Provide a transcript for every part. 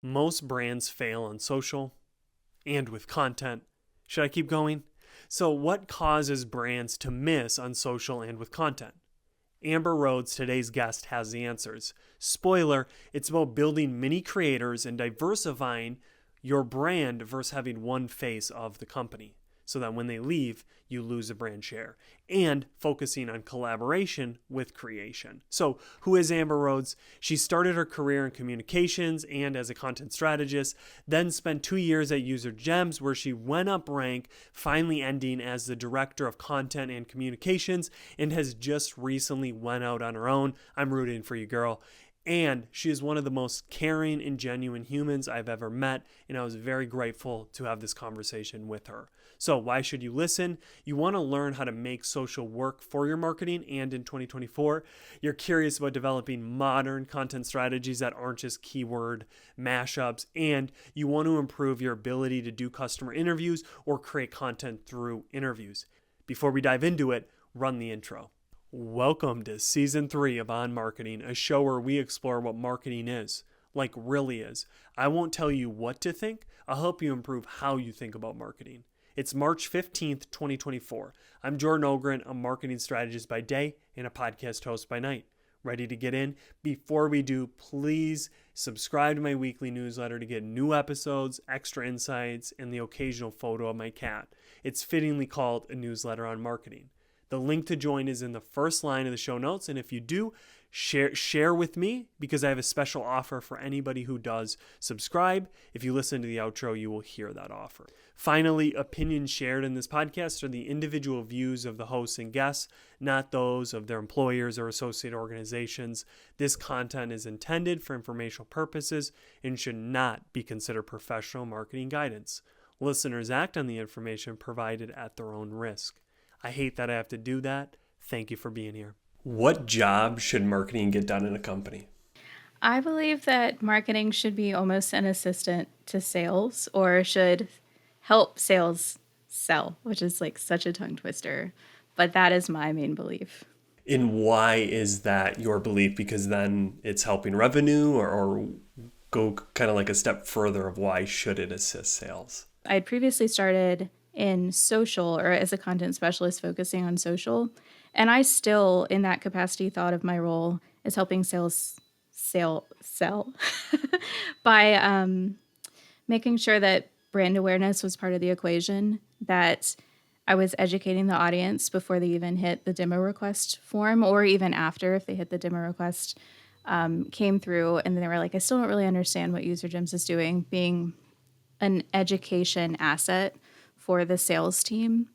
Most brands fail on social and with content. Should I keep going? So, what causes brands to miss on social and with content? Amber Rhodes, today's guest, has the answers. Spoiler, it's about building mini creators and diversifying your brand versus having one face of the company, so that when they leave, you lose a brand share, and focusing on collaboration with creation. So, who is Amber Rhodes? She started her career in communications and as a content strategist, then spent 2 years at User Gems, where she went up rank, finally ending as the director of content and communications, and has just recently went out on her own. I'm rooting for you, girl. And she is one of the most caring and genuine humans I've ever met, and I was very grateful to have this conversation with her. So why should you listen? You want to learn how to make social work for your marketing, and in 2024, you're curious about developing modern content strategies that aren't just keyword mashups, and you want to improve your ability to do customer interviews or create content through interviews. Before we dive into it, run the intro. Welcome to Season 3 of On Marketing, a show where we explore what marketing is, like really is. I won't tell you what to think, I'll help you improve how you think about marketing. It's March 15th, 2024. I'm Jordan Ogren, a marketing strategist by day and a podcast host by night. Ready to get in? Before we do, please subscribe to my weekly newsletter to get new episodes, extra insights, and the occasional photo of my cat. It's fittingly called a newsletter on marketing. The link to join is in the first line of the show notes, and if you do, share with me, because I have a special offer for anybody who does subscribe. If you listen to the outro, you will hear that offer. Finally, opinions shared in this podcast are the individual views of the hosts and guests, not those of their employers or associate organizations. This content is intended for informational purposes and should not be considered professional marketing guidance. Listeners act on the information provided at their own risk. I hate that I have to do that. Thank you for being here. What job should marketing get done in a company? I believe that marketing should be almost an assistant to sales, or should help sales sell, which is like such a tongue twister. But that is my main belief. And why is that your belief? Because then it's helping revenue, or go kind of like a step further of why should it assist sales? I had previously started in social, or as a content specialist focusing on social. And I still, in that capacity, thought of my role as helping sales sell by making sure that brand awareness was part of the equation, that I was educating the audience before they even hit the demo request form, or even after, if they hit the demo request, came through and they were like, I still don't really understand what User Gems is doing, being an education asset for the sales team,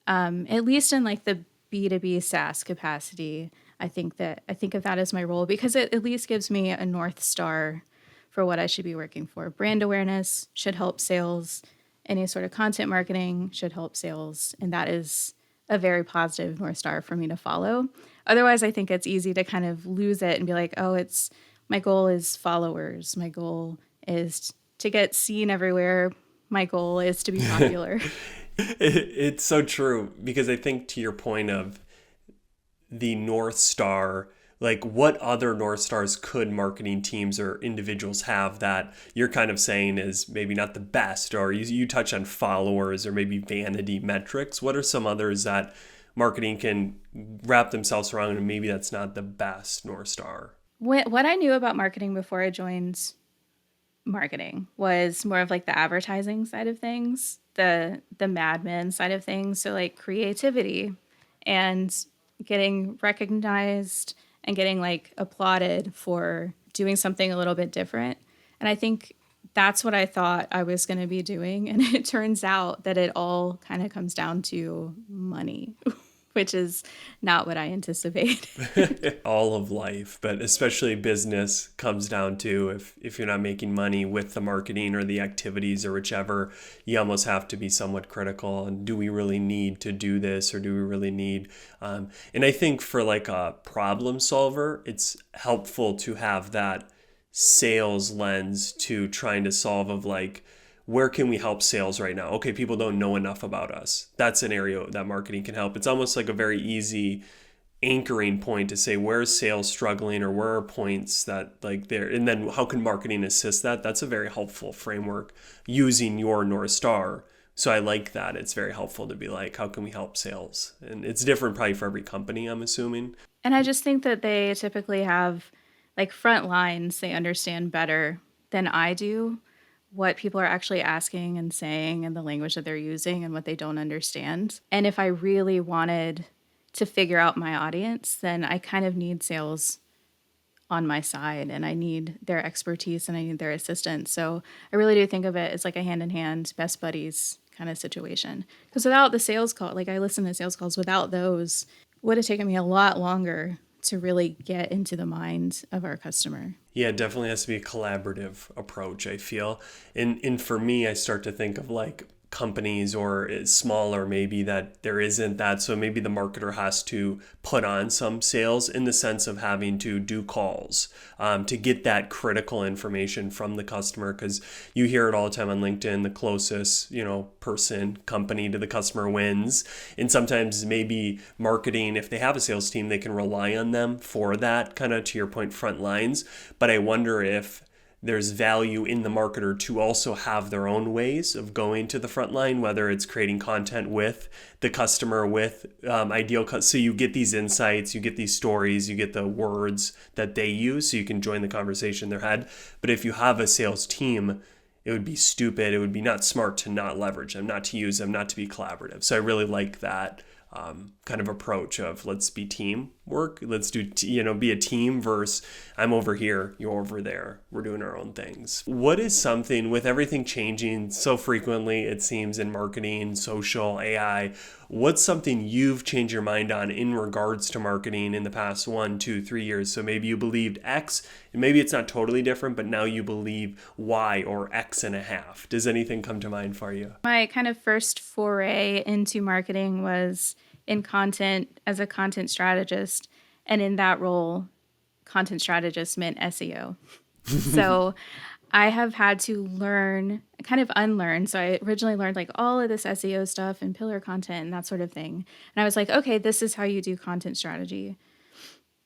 at least in like the B2B SaaS capacity. I think of that as my role, because it at least gives me a North Star for what I should be working for. Brand awareness should help sales. Any sort of content marketing should help sales. And that is a very positive North Star for me to follow. Otherwise, I think it's easy to kind of lose it and be like, oh, my goal is followers. My goal is to get seen everywhere. My goal is to be popular. It's so true, because I think to your point of the North Star, like what other North Stars could marketing teams or individuals have that you're kind of saying is maybe not the best, or you touch on followers or maybe vanity metrics. What are some others that marketing can wrap themselves around, and maybe that's not the best North Star? What I knew about marketing before I joined marketing was more of like the advertising side of things, the Mad Men side of things. So like creativity and getting recognized and getting like applauded for doing something a little bit different. And I think that's what I thought I was going to be doing. And it turns out that it all kind of comes down to money, which is not what I anticipate. All of life, but especially business, comes down to if you're not making money with the marketing or the activities or whichever, you almost have to be somewhat critical. And do we really need to do this, or do we really need? And I think for like a problem solver, it's helpful to have that sales lens to trying to solve of like, where can we help sales right now? Okay, people don't know enough about us. That's an area that marketing can help. It's almost like a very easy anchoring point to say where's sales struggling or where are points that like there, and then how can marketing assist that. That's a very helpful framework using your North Star. So I like that. It's very helpful to be like, how can we help sales? And it's different probably for every company, I'm assuming. And I just think that they typically have like front lines, they understand better than I do what people are actually asking and saying and the language that they're using and what they don't understand. And if I really wanted to figure out my audience, then I kind of need sales on my side and I need their expertise and I need their assistance. So I really do think of it as like a hand in hand, best buddies kind of situation. Because without the sales call, like I listen to sales calls, without those, it would have taken me a lot longer to really get into the mind of our customer. Yeah, it definitely has to be a collaborative approach, I feel. And for me, I start to think of like companies or it's smaller maybe that there isn't that. So maybe the marketer has to put on some sales in the sense of having to do calls to get that critical information from the customer, because you hear it all the time on LinkedIn, the closest, person, company to the customer wins. And sometimes maybe marketing, if they have a sales team, they can rely on them for that, kind of to your point, front lines. But I wonder if there's value in the marketer to also have their own ways of going to the front line, whether it's creating content with the customer, with so you get these insights, you get these stories, you get the words that they use so you can join the conversation in their head. But if you have a sales team, it would be stupid, it would be not smart to not leverage them, not to use them, not to be collaborative. So I really like that kind of approach of let's be teamwork. Let's be a team versus I'm over here, you're over there. We're doing our own things. What is something with everything changing so frequently, it seems, in marketing, social, AI, what's something you've changed your mind on in regards to marketing in the past 1, 2, 3 years? So maybe you believed X and maybe it's not totally different, but now you believe Y or X and a half. Does anything come to mind for you? My kind of first foray into marketing was in content as a content strategist. And in that role, content strategist meant SEO. So I have had to learn, kind of unlearn. So I originally learned like all of this SEO stuff and pillar content and that sort of thing. And I was like, okay, this is how you do content strategy.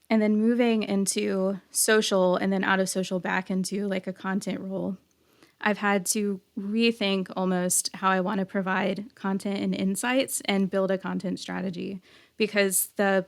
And then moving into social and then out of social back into like a content role, I've had to rethink almost how I want to provide content and insights and build a content strategy, because the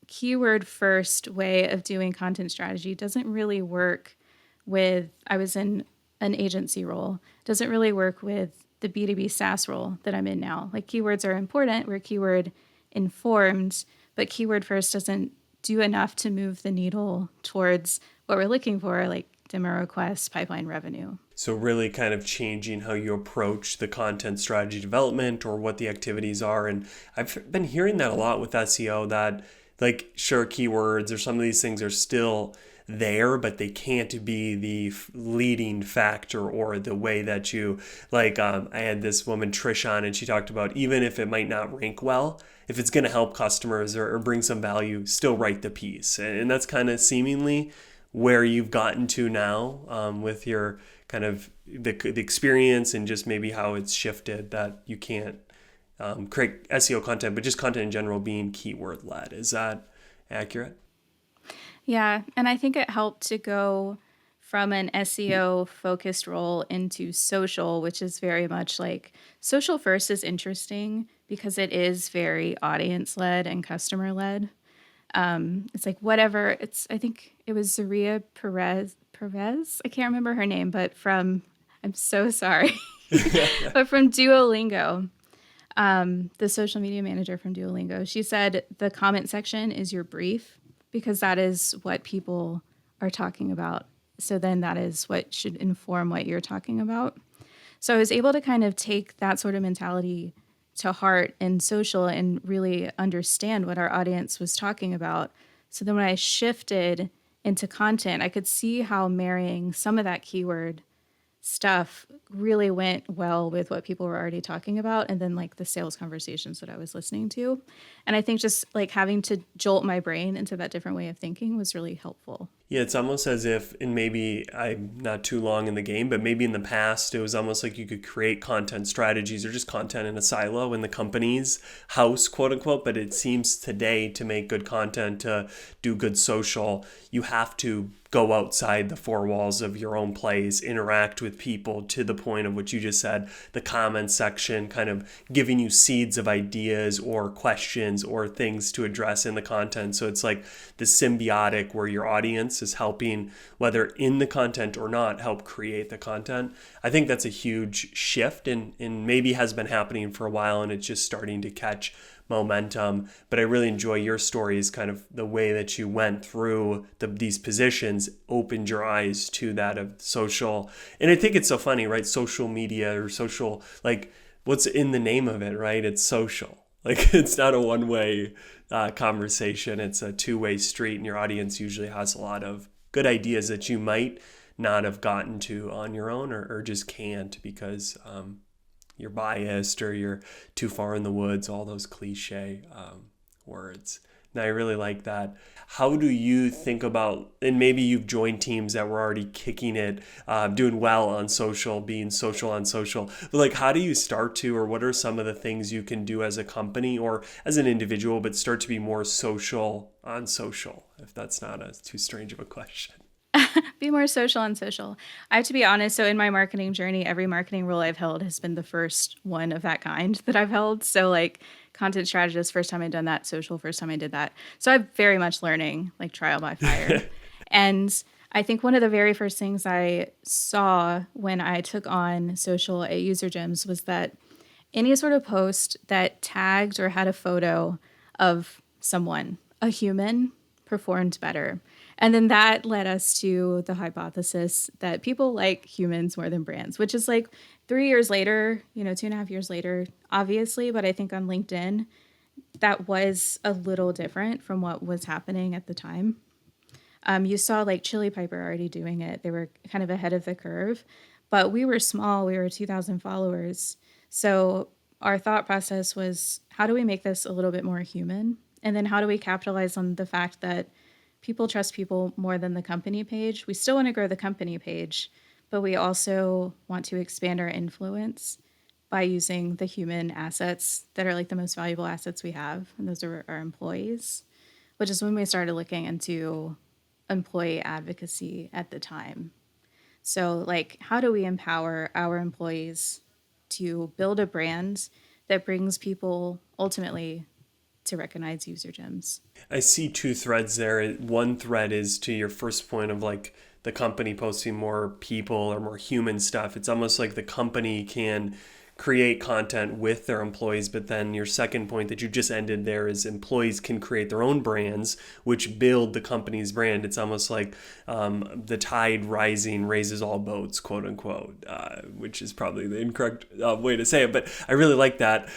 keyword first way of doing content strategy doesn't really work with, I was in an agency role, doesn't really work with the B2B SaaS role that I'm in now. Like keywords are important, we're keyword informed, but keyword first doesn't do enough to move the needle towards what we're looking for, like demo requests, pipeline revenue. So really kind of changing how you approach the content strategy development or what the activities are. And I've been hearing that a lot with SEO, that like sure, keywords or some of these things are still there, but they can't be the leading factor or the way that you like. I had this woman Trish on and she talked about even if it might not rank well, if it's going to help customers or bring some value, still write the piece. And that's kind of seemingly where you've gotten to now with your kind of the experience and just maybe how it's shifted, that you can't create SEO content, but just content in general being keyword led. Is that accurate? Yeah, and I think it helped to go from an SEO focused role into social, which is very much like social first is interesting because it is very audience led and customer led. It's like whatever. I think it was Zaria Perez. I can't remember her name, but I'm so sorry, but from Duolingo, the social media manager from Duolingo, she said the comment section is your brief because that is what people are talking about. So then that is what should inform what you're talking about. So I was able to kind of take that sort of mentality to heart in social and really understand what our audience was talking about. So then when I shifted into content, I could see how marrying some of that keyword stuff really went well with what people were already talking about, and then like the sales conversations that I was listening to. And I think just like having to jolt my brain into that different way of thinking was really helpful. Yeah, it's almost as if, and maybe I'm not too long in the game, but maybe in the past, it was almost like you could create content strategies or just content in a silo in the company's house, quote unquote. But it seems today to make good content, to do good social, you have to go outside the four walls of your own place, interact with people to the point of what you just said, the comment section, kind of giving you seeds of ideas or questions or things to address in the content. So it's like the symbiotic where your audience is helping, whether in the content or not, help create the content. I think that's a huge shift and maybe has been happening for a while and it's just starting to catch momentum. But I really enjoy your stories, kind of the way that you went through these positions opened your eyes to that of social. And I think it's so funny, right? Social media or social, like what's in the name of it, right? It's social. Like it's not a one-way conversation. It's a two-way street, and your audience usually has a lot of good ideas that you might not have gotten to on your own, or just can't because you're biased or you're too far in the woods, all those cliche words. And I really like that. How do you think about, and maybe you've joined teams that were already kicking it, doing well on social, being social on social. But like, how do you start to, or what are some of the things you can do as a company or as an individual, but start to be more social on social, if that's not too strange of a question? Be more social on social. I have to be honest. So in my marketing journey, every marketing role I've held has been the first one of that kind that I've held. So like content strategist, first time I'd done that, social, first time I did that. So I'm very much learning, like trial by fire. And I think one of the very first things I saw when I took on social at User Gyms was that any sort of post that tagged or had a photo of someone, a human, performed better. And then that led us to the hypothesis that people like humans more than brands, which is like 3 years later, 2.5 years later, obviously. But I think on LinkedIn, that was a little different from what was happening at the time. You saw like Chili Piper already doing it. They were kind of ahead of the curve, but we were small. We were 2,000 followers. So our thought process was, how do we make this a little bit more human? And then how do we capitalize on the fact that people trust people more than the company page? We still want to grow the company page, but we also want to expand our influence by using the human assets that are like the most valuable assets we have. And those are our employees, which is when we started looking into employee advocacy at the time. So, like, how do we empower our employees to build a brand that brings people ultimately to recognize User Gyms? I see two threads there. One thread is to your first point of like the company posting more people or more human stuff. It's almost like the company can create content with their employees, but then your second point that you just ended there is employees can create their own brands, which build the company's brand. It's almost like the tide rising raises all boats, quote unquote, which is probably the incorrect way to say it. But I really like that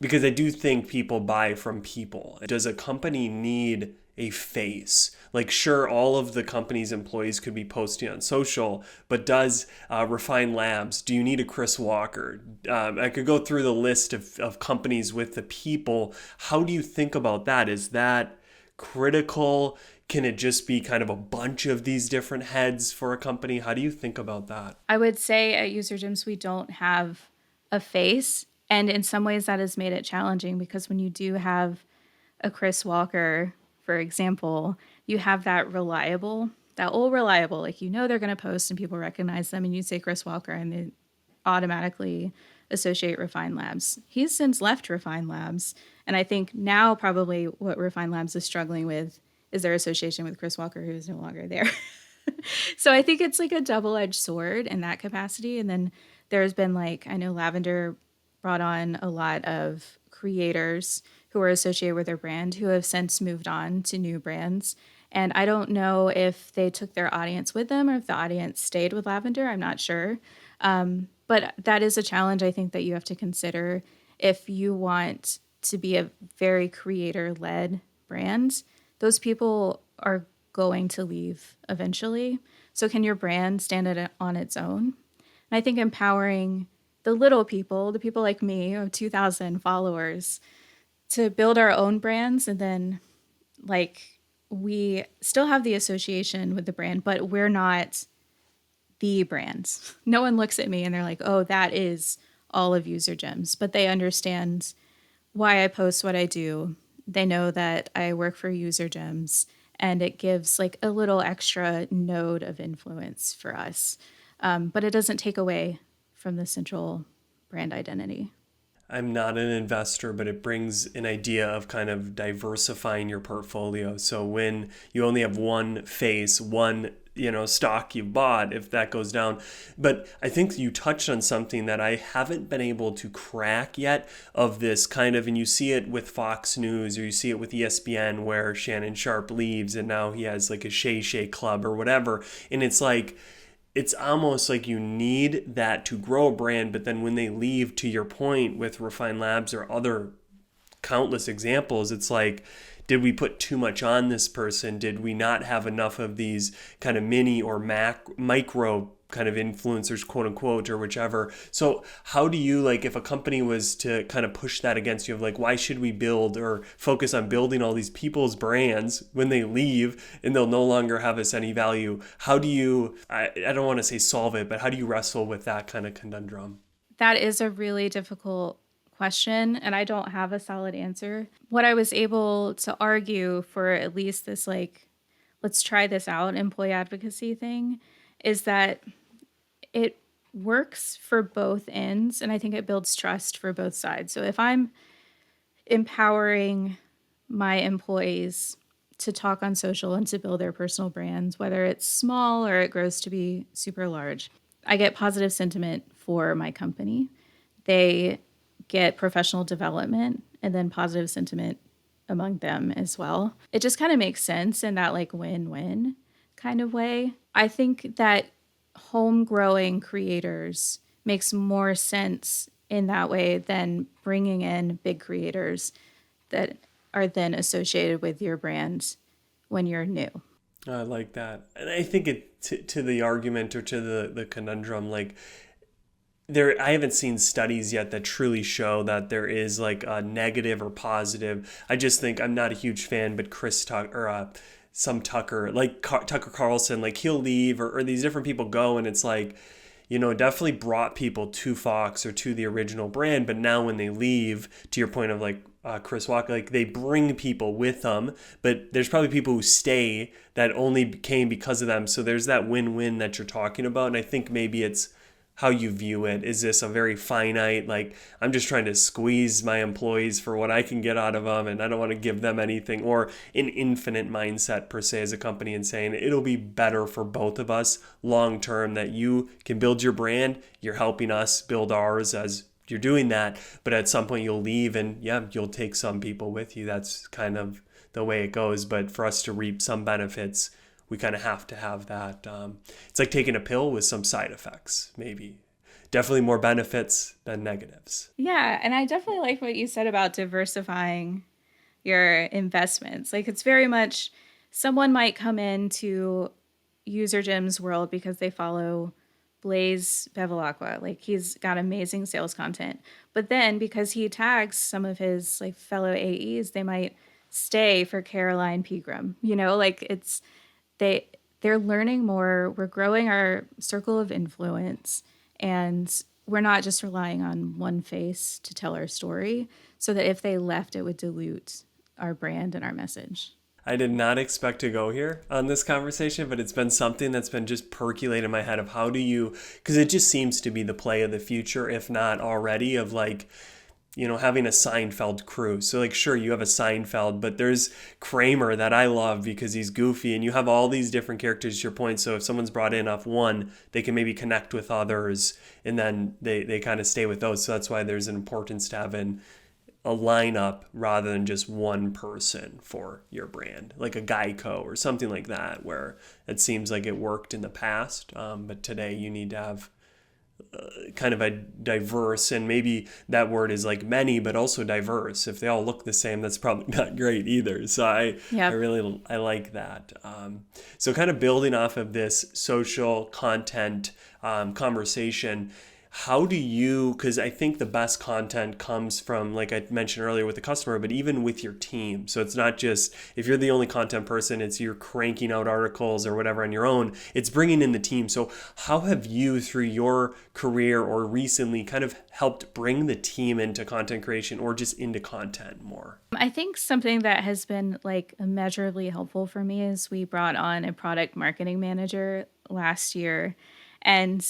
because I do think people buy from people. Does a company need a face? Like, sure, all of the company's employees could be posting on social, but does Refine Labs, do you need a Chris Walker? I could go through the list of companies with the people. How do you think about that? Is that critical? Can it just be kind of a bunch of these different heads for a company? How do you think about that? I would say at User Gyms, we don't have a face. And in some ways, that has made it challenging because when you do have a Chris Walker, for example, you have that old reliable, like they're going to post and people recognize them, and you say Chris Walker and they automatically associate Refine Labs. He's since left Refine Labs, and I think now probably what Refine Labs is struggling with is their association with Chris Walker, who is no longer there. So I think it's like a double-edged sword in that capacity. And then there's been I know Lavender brought on a lot of creators who are associated with their brand who have since moved on to new brands. And I don't know if they took their audience with them or if the audience stayed with Lavender. I'm not sure. But that is a challenge I think that you have to consider if you want to be a very creator-led brand. Those people are going to leave eventually. So can your brand stand on its own? And I think empowering the little people, the people like me of 2,000 followers, to build our own brands and then we still have the association with the brand, but we're not the brands. No one looks at me and they're like, oh, that is all of User Gems, but they understand why I post what I do. They know that I work for User Gems, and it gives like a little extra node of influence for us. But it doesn't take away from the central brand identity. I'm not an investor, but it brings an idea of kind of diversifying your portfolio. So when you only have one face, one stock you've bought, if that goes down. But I think you touched on something that I haven't been able to crack yet, of this kind of, and you see it with Fox News or you see it with ESPN, where Shannon Sharp leaves and now he has like a Shay Shay Club or whatever. And it's like, it's almost like you need that to grow a brand, but then when they leave, to your point with Refine Labs or other countless examples, it's like, did we put too much on this person? Did we not have enough of these kind of mini or micro kind of influencers, quote unquote, or whichever? So how do you, like, if a company was to kind of push that against you, of like, why should we build or focus on building all these people's brands when they leave and they'll no longer have us any value? How do you, I don't want to say solve it, but how do you wrestle with that kind of conundrum? That is a really difficult question, and I don't have a solid answer. What I was able to argue for at least this, like, let's try this out employee advocacy thing, is that it works for both ends, and I think it builds trust for both sides. So if I'm empowering my employees to talk on social and to build their personal brands, whether it's small or it grows to be super large, I get positive sentiment for my company. They get professional development and then positive sentiment among them as well. It just kind of makes sense in that like win-win kind of way. I think that home growing creators makes more sense in that way than bringing in big creators that are then associated with your brand when you're new. I like that. And I think it to the argument or to the conundrum, like, I haven't seen studies yet that truly show that there is like a negative or positive. I just think, I'm not a huge fan, but Chris Tucker or some Tucker, like Tucker Carlson, like he'll leave or these different people go, and it's like, definitely brought people to Fox or to the original brand. But now when they leave, to your point of like Chris Walker, like they bring people with them, but there's probably people who stay that only came because of them. So there's that win-win that you're talking about. And I think maybe it's how you view it. Is this a very finite, like, I'm just trying to squeeze my employees for what I can get out of them and I don't want to give them anything, or an infinite mindset per se as a company and saying it'll be better for both of us long term that you can build your brand, you're helping us build ours as you're doing that, but at some point you'll leave and yeah, you'll take some people with you. That's kind of the way it goes. But for us to reap some benefits, we kind of have to have that. It's like taking a pill with some side effects, maybe. Definitely more benefits than negatives. Yeah, and I definitely like what you said about diversifying your investments. Like, it's very much, someone might come into User Gem's world because they follow Blaze Bevilacqua. Like, he's got amazing sales content. But then because he tags some of his like fellow AEs, they might stay for Caroline Pegram. Like, they're learning more. We're growing our circle of influence, and we're not just relying on one face to tell our story, so that if they left, it would dilute our brand and our message. I did not expect to go here on this conversation, but it's been something that's been just percolating in my head of how do you, because it just seems to be the play of the future, if not already, of like, having a Seinfeld crew. So like, sure, you have a Seinfeld, but there's Kramer that I love because he's goofy, and you have all these different characters, to your point. So if someone's brought in off one, they can maybe connect with others, and then they kind of stay with those. So that's why there's an importance to having a lineup rather than just one person for your brand, like a Geico or something like that, where it seems like it worked in the past. But today you need to have kind of a diverse, and maybe that word is like many, but also diverse. If they all look the same, that's probably not great either. So I like that. So kind of building off of this social content conversation, how do you, because I think the best content comes from, like I mentioned earlier, with the customer, but even with your team. So it's not just, if you're the only content person, it's you're cranking out articles or whatever on your own, it's bringing in the team. So how have you, through your career or recently, kind of helped bring the team into content creation or just into content more? I think something that has been like immeasurably helpful for me is we brought on a product marketing manager last year. And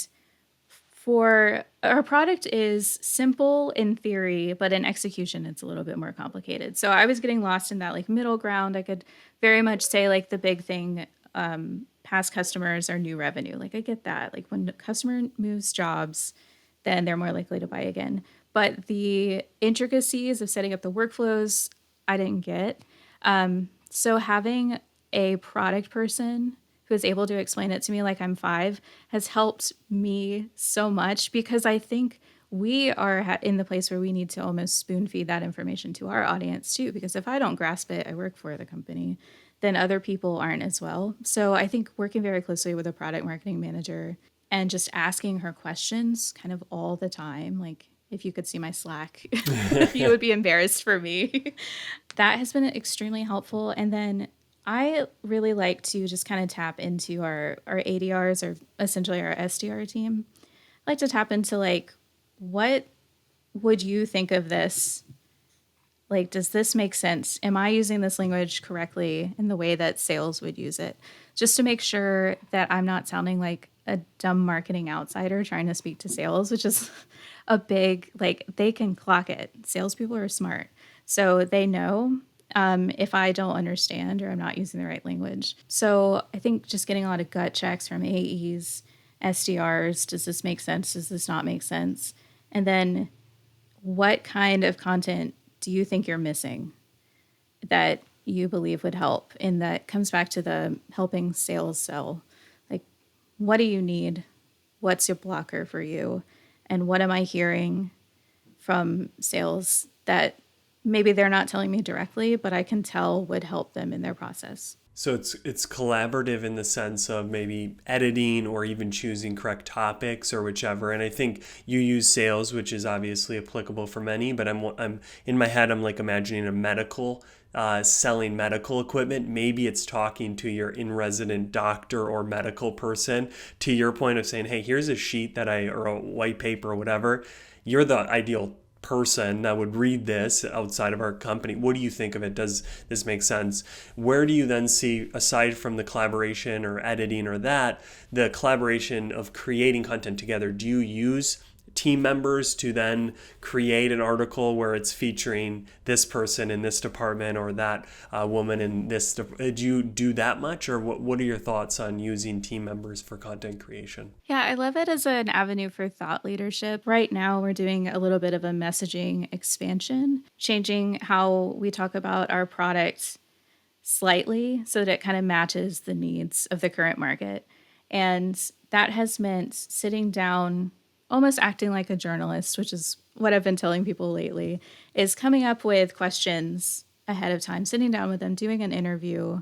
for our product is simple in theory, but in execution, it's a little bit more complicated. So I was getting lost in that like middle ground. I could very much say like the big thing, past customers are new revenue. Like I get that. Like when the customer moves jobs, then they're more likely to buy again. But the intricacies of setting up the workflows, I didn't get. So having a product person who is able to explain it to me like I'm five has helped me so much, because I think we are in the place where we need to almost spoon feed that information to our audience too. Because if I don't grasp it, I work for the company, then other people aren't as well. So I think working very closely with a product marketing manager and just asking her questions kind of all the time, like if you could see my Slack, you would be embarrassed for me. That has been extremely helpful. And then I really like to just kind of tap into our ADRs, or essentially our SDR team. I like to tap into like, what would you think of this? Like, does this make sense? Am I using this language correctly in the way that sales would use it? Just to make sure that I'm not sounding like a dumb marketing outsider trying to speak to sales, which is a big, like, they can clock it. Salespeople are smart. So they know if I don't understand or I'm not using the right language. So I think just getting a lot of gut checks from AEs, SDRs, does this make sense? Does this not make sense? And then what kind of content do you think you're missing that you believe would help? And that comes back to the helping sales sell. Like, what do you need? What's your blocker for you? And what am I hearing from sales that maybe they're not telling me directly, but I can tell would help them in their process? So it's collaborative in the sense of maybe editing or even choosing correct topics or whichever. And I think you use sales, which is obviously applicable for many. But I'm in my head, I'm like imagining a medical selling medical equipment. Maybe it's talking to your in-resident doctor or medical person. To your point of saying, hey, here's a sheet that or a white paper or whatever. You're the ideal person that would read this outside of our company. What do you think of it? Does this make sense? Where do you then see, aside from the collaboration or editing or that, the collaboration of creating content together? Do you use team members to then create an article where it's featuring this person in this department or that woman in this? Do you do that much, or what are your thoughts on using team members for content creation? Yeah, I love it as an avenue for thought leadership. Right now, we're doing a little bit of a messaging expansion, changing how we talk about our product slightly so that it kind of matches the needs of the current market. And that has meant sitting down, almost acting like a journalist, which is what I've been telling people lately, is coming up with questions ahead of time, sitting down with them, doing an interview,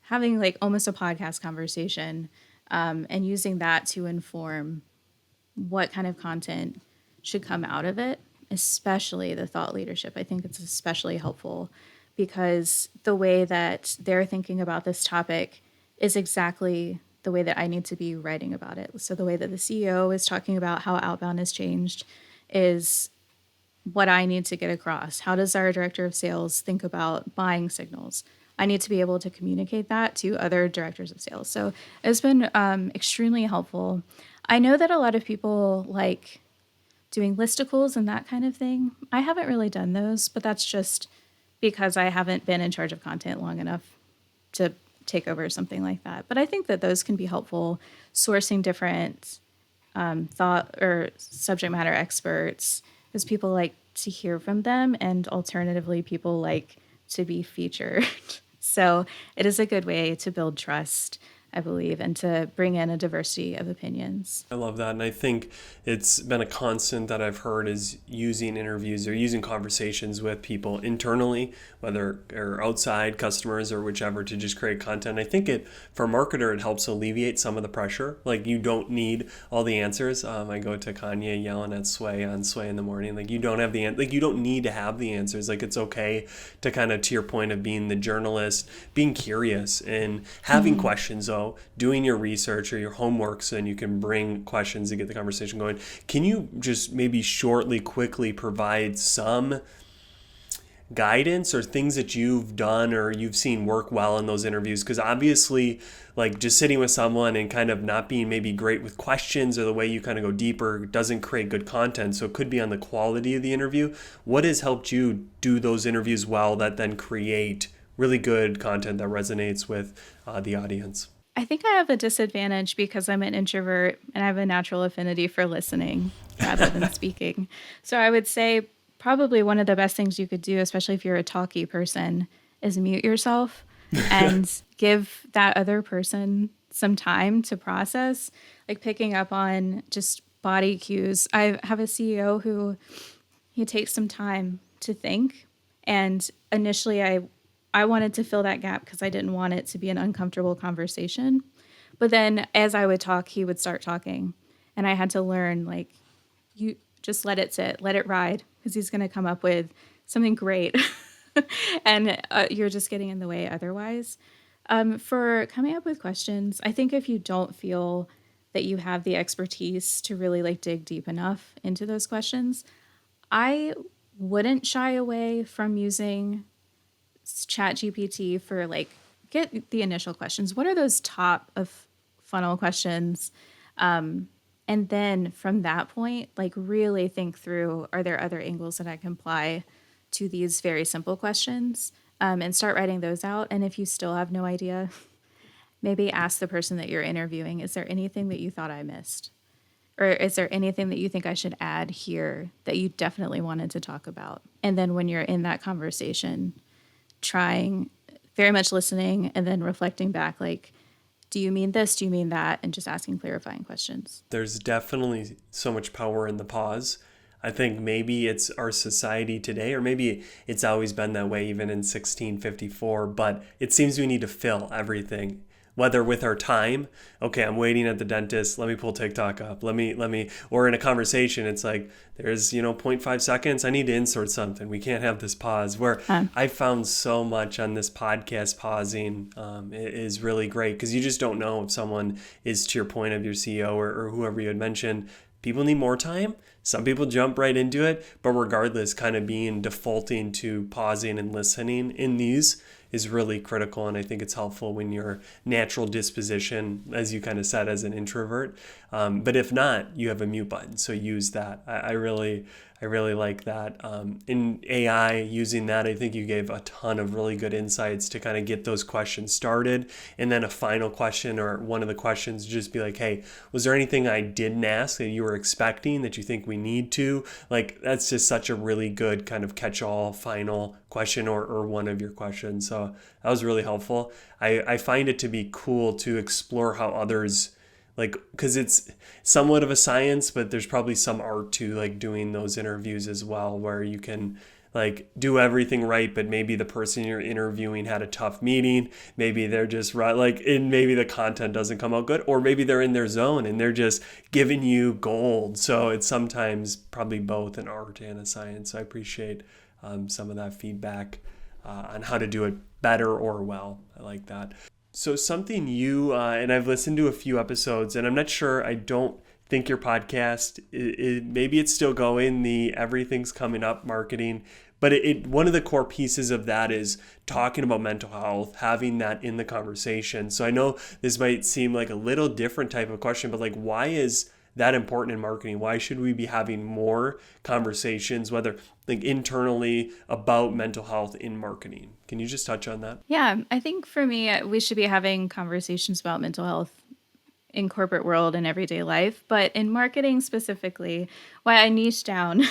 having like almost a podcast conversation, and using that to inform what kind of content should come out of it, especially the thought leadership. I think it's especially helpful because the way that they're thinking about this topic is exactly the way that I need to be writing about it. So the way that the CEO is talking about how outbound has changed is what I need to get across. How does our director of sales think about buying signals? I need to be able to communicate that to other directors of sales. So it's been extremely helpful. I know that a lot of people like doing listicles and that kind of thing. I haven't really done those, but that's just because I haven't been in charge of content long enough to take over something like that. But I think that those can be helpful, sourcing different thought or subject matter experts, because people like to hear from them, and alternatively, people like to be featured. So it is a good way to build trust I believe, and to bring in a diversity of opinions. I love that. And I think it's been a constant that I've heard is using interviews or using conversations with people internally, whether or outside customers or whichever, to just create content. I think for a marketer, it helps alleviate some of the pressure. Like, you don't need all the answers. I go to Kanye yelling at Sway on Sway in the morning. Like, you don't have you don't need to have the answers. Like, it's okay to kind of, to your point of being the journalist, being curious and having questions, though, doing your research or your homework, so then you can bring questions to get the conversation going. Can you just maybe shortly, quickly provide some guidance or things that you've done or you've seen work well in those interviews? Because obviously, like, just sitting with someone and kind of not being maybe great with questions or the way you kind of go deeper doesn't create good content. So it could be on the quality of the interview. What has helped you do those interviews well that then create really good content that resonates with the audience? I think I have a disadvantage because I'm an introvert and I have a natural affinity for listening rather than speaking. So I would say probably one of the best things you could do, especially if you're a talky person, is mute yourself and give that other person some time to process, like picking up on just body cues. I have a CEO who he takes some time to think. And initially I wanted to fill that gap because I didn't want it to be an uncomfortable conversation. But then as I would talk, he would start talking. And I had to learn, like, you just let it sit, let it ride, because he's going to come up with something great. And you're just getting in the way otherwise. For coming up with questions, I think if you don't feel that you have the expertise to really like dig deep enough into those questions, I wouldn't shy away from using ChatGPT for like get the initial questions. What are those top of funnel questions? And then from that point, like really think through, are there other angles that I can apply to these very simple questions? And start writing those out. And if you still have no idea, maybe ask the person that you're interviewing, is there anything that you thought I missed? Or is there anything that you think I should add here that you definitely wanted to talk about? And then when you're in that conversation, trying very much listening and then reflecting back, like, do you mean this? Do you mean that? And just asking clarifying questions. There's definitely so much power in the pause. I think maybe it's our society today, or maybe it's always been that way even in 1654, but it seems we need to fill everything, whether with our time. Okay, I'm waiting at the dentist. Let me pull TikTok up. Let me, or in a conversation, it's like, there's, 0.5 seconds. I need to insert something. We can't have this pause. Where I found so much on this podcast, pausing is really great, because you just don't know if someone is, to your point of your CEO or whoever you had mentioned, people need more time. Some people jump right into it, but regardless, kind of defaulting to pausing and listening in these is really critical. And I think it's helpful when your natural disposition, as you kind of said, as an introvert. But if not, you have a mute button. So use that. I really like that. In AI, using that, I think you gave a ton of really good insights to kind of get those questions started. And then a final question, or one of the questions, just be like, hey, was there anything I didn't ask that you were expecting that you think we need to? Like, that's just such a really good kind of catch-all final question, or one of your questions. So that was really helpful. I find it to be cool to explore how others, like, because it's somewhat of a science, but there's probably some art to like doing those interviews as well, where you can like do everything right, but maybe the person you're interviewing had a tough meeting. Maybe they're just right, like, and maybe the content doesn't come out good, or maybe they're in their zone and they're just giving you gold. So it's sometimes probably both an art and a science. So I appreciate some of that feedback on how to do it better or well. I like that. So something you, and I've listened to a few episodes, and I'm not sure, I don't think your podcast, maybe it's still going, the Everything's Coming Up marketing, but one of the core pieces of that is talking about mental health, having that in the conversation. So I know this might seem like a little different type of question, but like, why is that important in marketing? Why should we be having more conversations, whether like internally, about mental health in marketing? Can you just touch on that? Yeah, I think for me, we should be having conversations about mental health in corporate world and everyday life, but in marketing specifically, why I niche down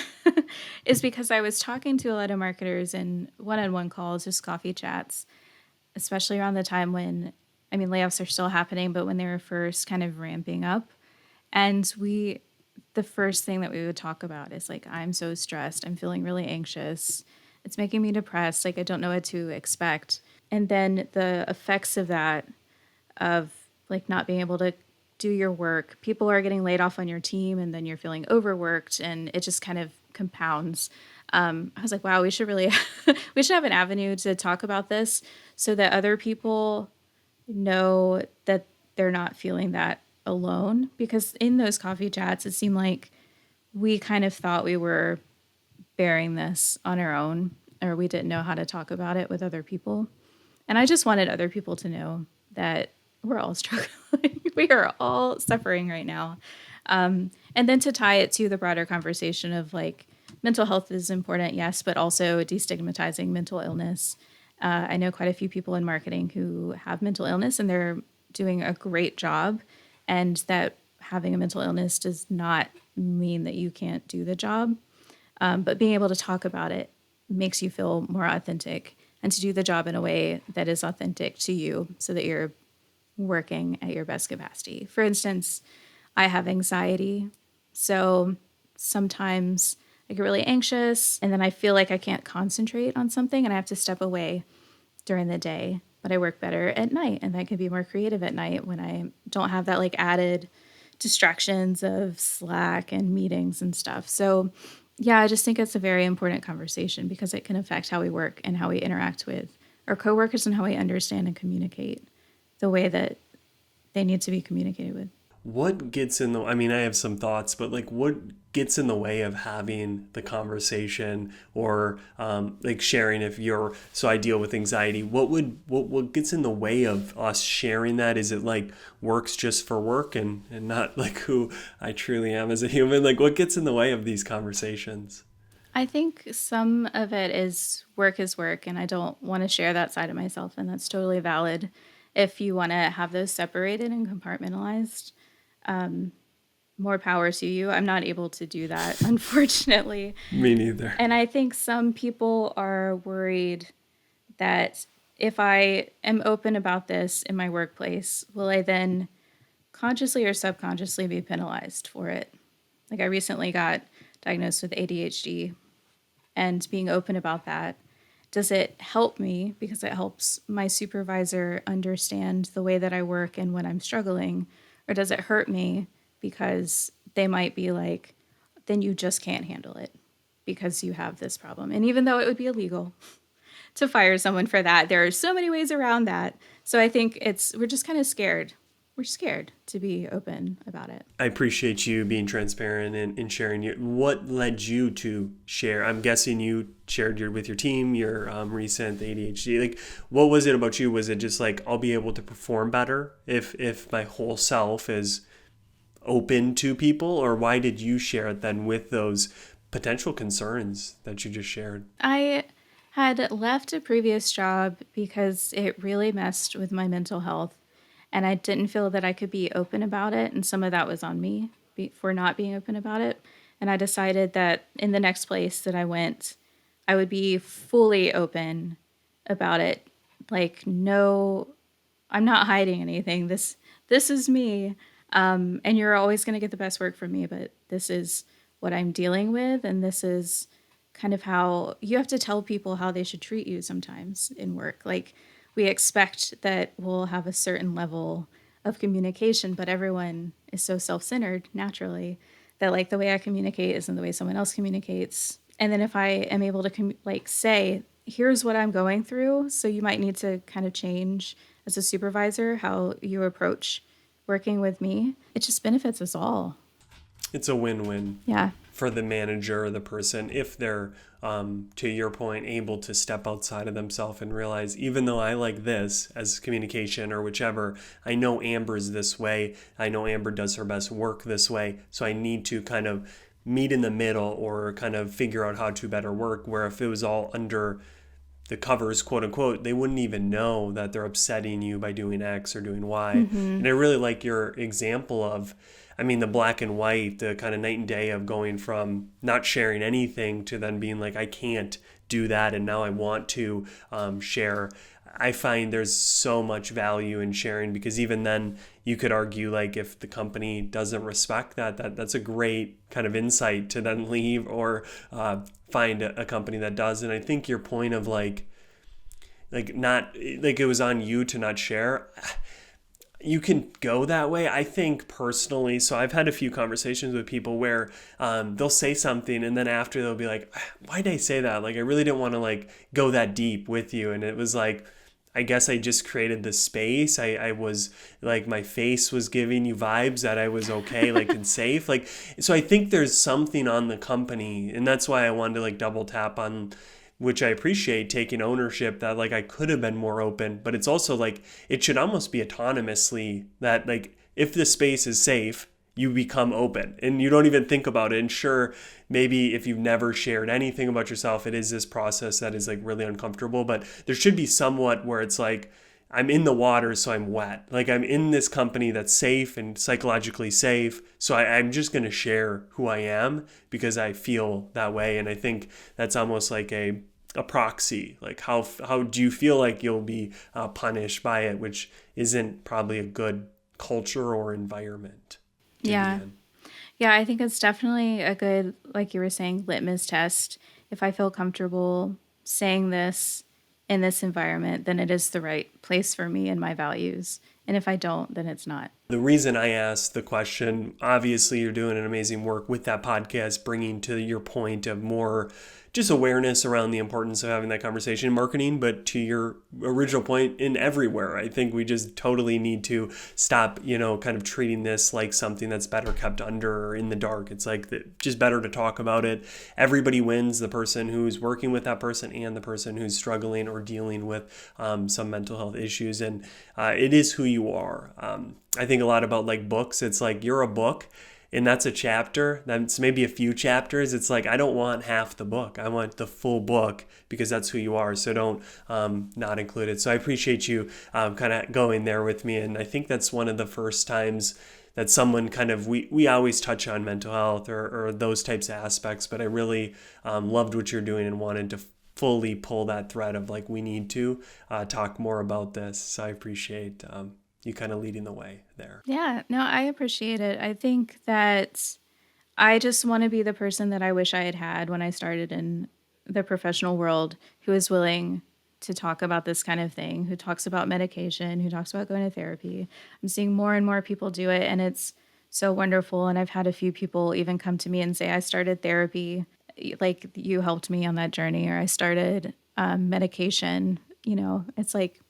is because I was talking to a lot of marketers in one-on-one calls, just coffee chats, especially around the time when I mean, layoffs are still happening, but when they were first kind of ramping up, and the first thing that we would talk about is like, I'm so stressed. I'm feeling really anxious. It's making me depressed. Like, I don't know what to expect. And then the effects of that, of like not being able to do your work, people are getting laid off on your team, and then you're feeling overworked, and it just kind of compounds. I was like, wow, we should really, we should have an avenue to talk about this so that other people know that they're not feeling that alone. Because in those coffee chats, it seemed like we kind of thought we were bearing this on our own, or we didn't know how to talk about it with other people. And I just wanted other people to know that we're all struggling. We are all suffering right now. And then to tie it to the broader conversation of like mental health is important, yes, but also destigmatizing mental illness. I know quite a few people in marketing who have mental illness, and they're doing a great job. And that having a mental illness does not mean that you can't do the job. But being able to talk about it makes you feel more authentic, and to do the job in a way that is authentic to you so that you're working at your best capacity. For instance, I have anxiety. So sometimes I get really anxious, and then I feel like I can't concentrate on something, and I have to step away during the day. But I work better at night, and I can be more creative at night when I don't have that like added distractions of Slack and meetings and stuff. So yeah, I just think it's a very important conversation because it can affect how we work and how we interact with our coworkers and how we understand and communicate the way that they need to be communicated with. What gets in the, I mean, I have some thoughts, but like what gets in the way of having the conversation, or like sharing? If you're, so I deal with anxiety, what gets in the way of us sharing that? Is it like work's just for work and not like who I truly am as a human? Like what gets in the way of these conversations? I think some of it is work, and I don't want to share that side of myself, and that's totally valid. If you want to have those separated and compartmentalized, more power to you. I'm not able to do that, unfortunately. Me neither. And I think some people are worried that if I am open about this in my workplace, will I then consciously or subconsciously be penalized for it? Like, I recently got diagnosed with ADHD, and being open about that, does it help me because it helps my supervisor understand the way that I work and when I'm struggling? Or does it hurt me because they might be like, then you just can't handle it because you have this problem? And even though it would be illegal to fire someone for that, there are so many ways around that. So I think we're just kind of scared. We're scared to be open about it. I appreciate you being transparent and sharing what led you to share. I'm guessing you shared with your team, your recent ADHD. Like, what was it about you? Was it just like, I'll be able to perform better if my whole self is open to people? Or why did you share it then with those potential concerns that you just shared? I had left a previous job because it really messed with my mental health, and I didn't feel that I could be open about it. And some of that was on me for not being open about it. And I decided that in the next place that I went, I would be fully open about it. Like, no, I'm not hiding anything. This is me. And you're always going to get the best work from me, but this is what I'm dealing with. And this is kind of how you have to tell people how they should treat you sometimes in work. Like, we expect that we'll have a certain level of communication, but everyone is so self-centered naturally that like the way I communicate isn't the way someone else communicates. And then if I am able to say, here's what I'm going through, so you might need to kind of change as a supervisor how you approach working with me, it just benefits us all. It's a win-win. Yeah. For the manager or the person, if they're, to your point, able to step outside of themselves and realize, even though I like this as communication or whichever, I know Amber's this way. I know Amber does her best work this way. So I need to kind of meet in the middle or kind of figure out how to better work. Where if it was all under the covers, quote unquote, they wouldn't even know that they're upsetting you by doing X or doing Y. Mm-hmm. And I really like your example of, I mean, the black and white, the kind of night and day of going from not sharing anything to then being like, I can't do that, and now I want to share. I find there's so much value in sharing, because even then you could argue like if the company doesn't respect that's a great kind of insight to then leave or find a company that does. And I think your point of like not like it was on you to not share, you can go that way. I think personally, so I've had a few conversations with people where they'll say something and then after they'll be like, why did I say that? Like, I really didn't want to like go that deep with you. And it was like, I guess I just created the space. I was like, my face was giving you vibes that I was okay, like and safe. Like, so I think there's something on the company, and that's why I wanted to like double tap on, which I appreciate, taking ownership that like I could have been more open, but it's also like it should almost be autonomously that like if the space is safe, you become open and you don't even think about it. And sure, maybe if you've never shared anything about yourself, it is this process that is like really uncomfortable, but there should be somewhat where it's like, I'm in the water, so I'm wet. Like I'm in this company that's safe and psychologically safe. So I'm just going to share who I am because I feel that way. And I think that's almost like a proxy. Like how do you feel like you'll be punished by it, which isn't probably a good culture or environment to be Yeah. in. Yeah, I think it's definitely a good, like you were saying, litmus test. If I feel comfortable saying this in this environment, then it is the right place for me and my values. And if I don't, then it's not. The reason I asked the question, obviously you're doing an amazing work with that podcast, bringing to your point of more just awareness around the importance of having that conversation in marketing, but to your original point, in everywhere. I think we just totally need to stop, kind of treating this like something that's better kept under or in the dark. It's like just better to talk about it. Everybody wins, the person who's working with that person and the person who's struggling or dealing with some mental health issues. And it is who you are. I think a lot about like books. It's like you're a book and that's a chapter. That's maybe a few chapters. It's like, I don't want half the book. I want the full book because that's who you are. So don't not include it. So I appreciate you kind of going there with me. And I think that's one of the first times that someone kind of, we always touch on mental health or those types of aspects, but I really loved what you're doing and wanted to fully pull that thread of like, we need to talk more about this. So I appreciate you kind of leading the way there. Yeah, no, I appreciate it. I think that I just want to be the person that I wish I had had when I started in the professional world, who is willing to talk about this kind of thing, who talks about medication, who talks about going to therapy. I'm seeing more and more people do it, and it's so wonderful. And I've had a few people even come to me and say, I started therapy, like you helped me on that journey, or I started medication. It's like,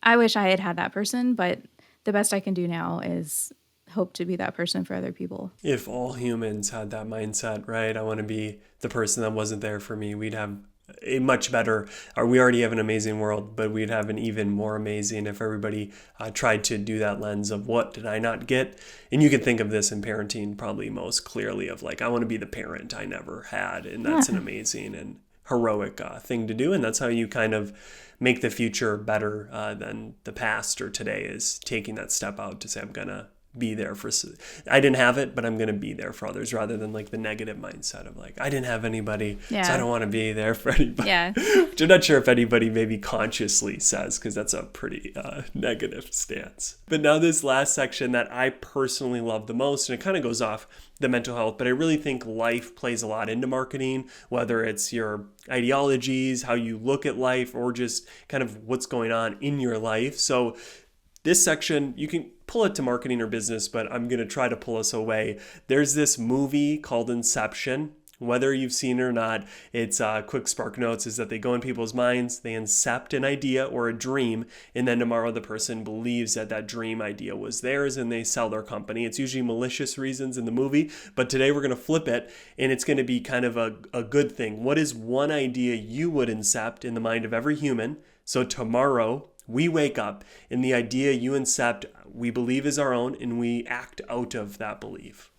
I wish I had had that person, but the best I can do now is hope to be that person for other people. If all humans had that mindset, right? I want to be the person that wasn't there for me. We'd have a much better, or we already have an amazing world, but we'd have an even more amazing if everybody tried to do that lens of what did I not get? And you can think of this in parenting probably most clearly of like, I want to be the parent I never had. And that's an amazing and heroic thing to do. And that's how you kind of make the future better than the past or today, is taking that step out to say, I'm going to be there for, I didn't have it, but I'm going to be there for others, rather than like the negative mindset of like, I didn't have anybody, so I don't want to be there for anybody. Yeah. Which I'm not sure if anybody maybe consciously says, because that's a pretty negative stance. But now this last section that I personally love the most, and it kind of goes off the mental health, but I really think life plays a lot into marketing, whether it's your ideologies, how you look at life, or just kind of what's going on in your life. So this section, you can pull it to marketing or business, but I'm going to try to pull us away. There's this movie called Inception. Whether you've seen it or not, it's quick spark notes is that they go in people's minds, they incept an idea or a dream, and then tomorrow the person believes that that dream idea was theirs and they sell their company. It's usually malicious reasons in the movie, but today we're going to flip it and it's going to be kind of a good thing. What is one idea you would incept in the mind of every human? So tomorrow we wake up and the idea you incept, we believe is our own, and we act out of that belief.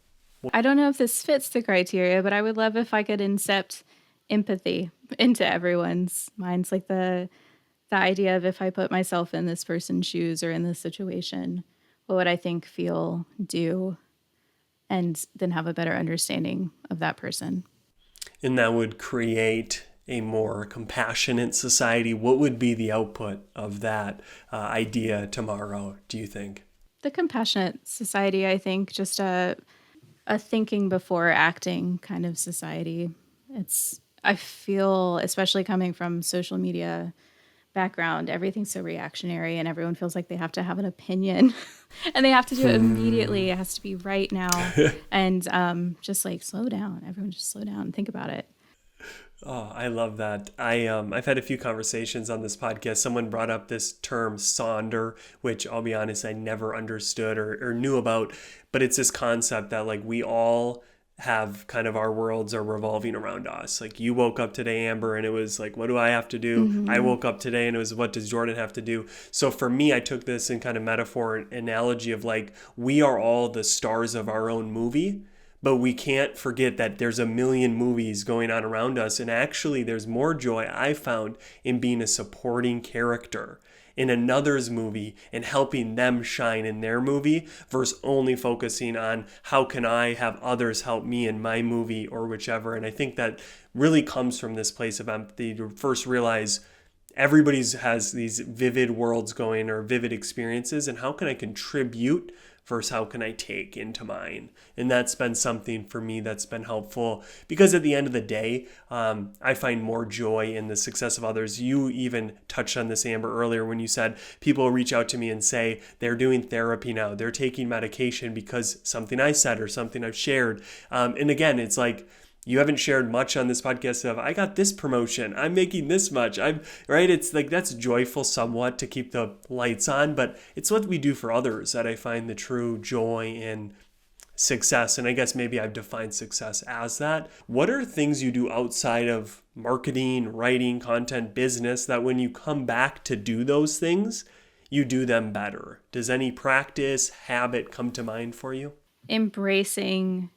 I don't know if this fits the criteria, but I would love if I could incept empathy into everyone's minds. Like the idea of, if I put myself in this person's shoes or in this situation, what would I think, feel, do, and then have a better understanding of that person. And that would create a more compassionate society? What would be the output of that idea tomorrow, do you think? The compassionate society, I think, just a thinking before acting kind of society. I feel, especially coming from social media background, everything's so reactionary and everyone feels like they have to have an opinion and they have to do it immediately. It has to be right now. And just like slow down. Everyone just slow down and think about it. Oh, I love that. I've had a few conversations on this podcast. Someone brought up this term sonder, which I'll be honest, I never understood or knew about, but it's this concept that like we all have kind of our worlds are revolving around us. Like you woke up today, Amber, and it was like, what do I have to do? I woke up today and it was, what does Jordan have to do? So for me, I took this in kind of metaphor and analogy of like, we are all the stars of our own movie. But we can't forget that there's a million movies going on around us. And actually, there's more joy I found in being a supporting character in another's movie and helping them shine in their movie versus only focusing on how can I have others help me in my movie or whichever. And I think that really comes from this place of empathy to first realize everybody's has these vivid worlds going or vivid experiences, and how can I contribute versus how can I take into mine? And that's been something for me that's been helpful because at the end of the day, I find more joy in the success of others. You even touched on this, Amber, earlier when you said people reach out to me and say they're doing therapy now, they're taking medication because something I said or something I've shared. And again, it's like, you haven't shared much on this podcast of, I got this promotion, I'm making this much, right? It's like, that's joyful somewhat to keep the lights on, but it's what we do for others that I find the true joy in success. And I guess maybe I've defined success as that. What are things you do outside of marketing, writing, content, business that when you come back to do those things, you do them better? Does any practice, habit come to mind for you? Embracing.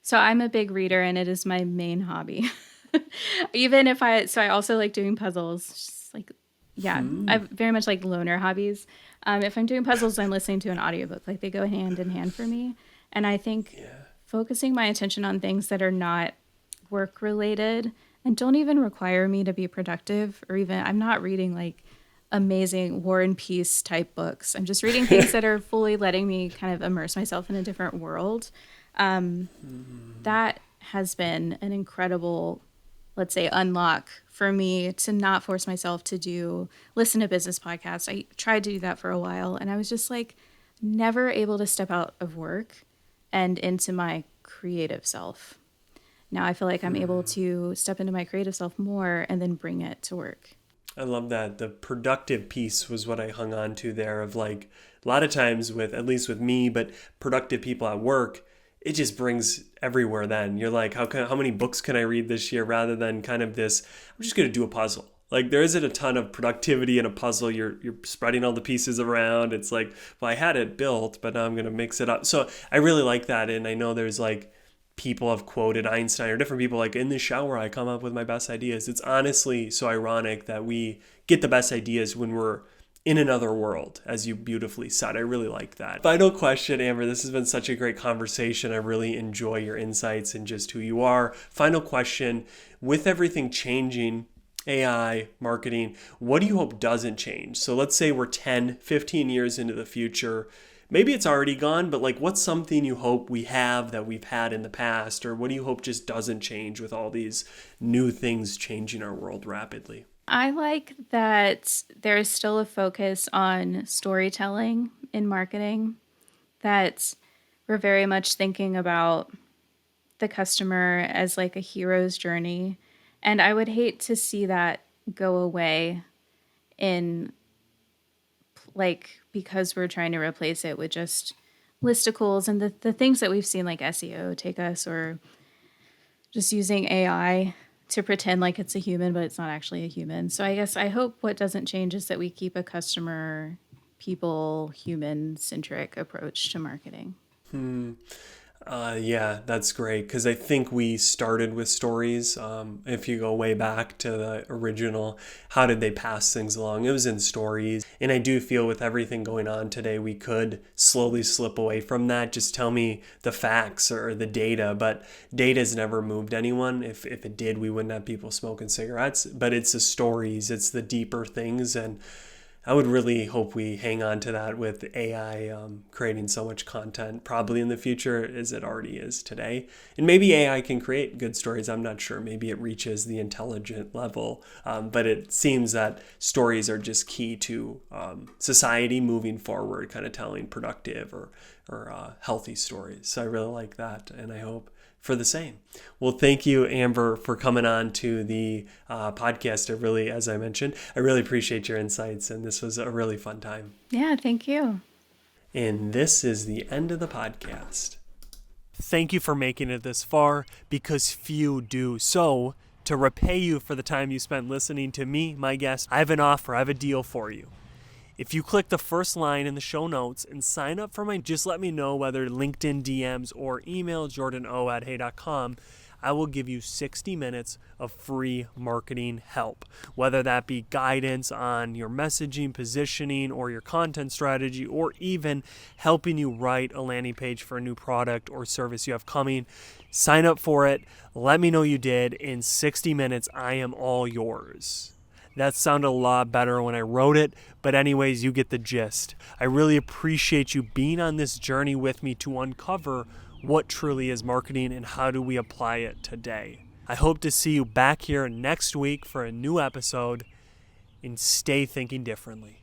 So I'm a big reader and it is my main hobby. I also like doing puzzles. Just like, yeah, I very much like loner hobbies. If I'm doing puzzles, I'm listening to an audiobook. Like they go hand in hand for me. And I think focusing my attention on things that are not work related and don't even require me to be productive or even, I'm not reading like amazing War and Peace type books. I'm just reading things that are fully letting me kind of immerse myself in a different world. That has been an incredible, let's say, unlock for me to not force myself to listen to business podcasts. I tried to do that for a while and I was just like never able to step out of work and into my creative self. Now I feel like I'm able to step into my creative self more and then bring it to work. I love that. The productive piece was what I hung on to there of like a lot of times with, at least with me, but productive people at work, it just brings everywhere then. You're like, how many books can I read this year rather than kind of this, I'm just going to do a puzzle. Like there isn't a ton of productivity in a puzzle. You're spreading all the pieces around. It's like, well, I had it built, but now I'm going to mix it up. So I really like that. And I know there's like people have quoted Einstein or different people like in the shower, I come up with my best ideas. It's honestly so ironic that we get the best ideas when we're in another world, as you beautifully said. I really like that. Final question, Amber. This has been such a great conversation. I really enjoy your insights and just who you are. Final question, with everything changing, AI, marketing, what do you hope doesn't change? So let's say we're 10, 15 years into the future. Maybe it's already gone, but like what's something you hope we have that we've had in the past? Or what do you hope just doesn't change with all these new things changing our world rapidly? I like that there is still a focus on storytelling in marketing, that we're very much thinking about the customer as like a hero's journey. And I would hate to see that go away in like because we're trying to replace it with just listicles and the things that we've seen like SEO take us, or just using AI to pretend like it's a human, but it's not actually a human. So I guess I hope what doesn't change is that we keep a customer, people, human-centric approach to marketing. Yeah, that's great because I think we started with stories. If you go way back to the original, how did they pass things along? It was in stories. And I do feel with everything going on today, we could slowly slip away from that. Just tell me the facts or the data. But data's never moved anyone. If it did, we wouldn't have people smoking cigarettes. But it's the stories, it's the deeper things. And I would really hope we hang on to that with AI creating so much content, probably in the future as it already is today. And maybe AI can create good stories. I'm not sure. Maybe it reaches the intelligent level. But it seems that stories are just key to society moving forward, kind of telling productive or healthy stories. So I really like that. And I hope for the same. Well, thank you, Amber, for coming on to the podcast. As I mentioned, I really appreciate your insights, and this was a really fun time. Yeah, thank you. And this is the end of the podcast. Thank you for making it this far, because few do. So, to repay you for the time you spent listening to me, my guest, I have an offer, I have a deal for you. If you click the first line in the show notes and sign up for just let me know whether LinkedIn DMs or email jordano@hey.com, I will give you 60 minutes of free marketing help, whether that be guidance on your messaging, positioning, or your content strategy, or even helping you write a landing page for a new product or service you have coming. Sign up for it. Let me know you did. In 60 minutes, I am all yours. That sounded a lot better when I wrote it, but anyways, you get the gist. I really appreciate you being on this journey with me to uncover what truly is marketing and how do we apply it today. I hope to see you back here next week for a new episode, and stay thinking differently.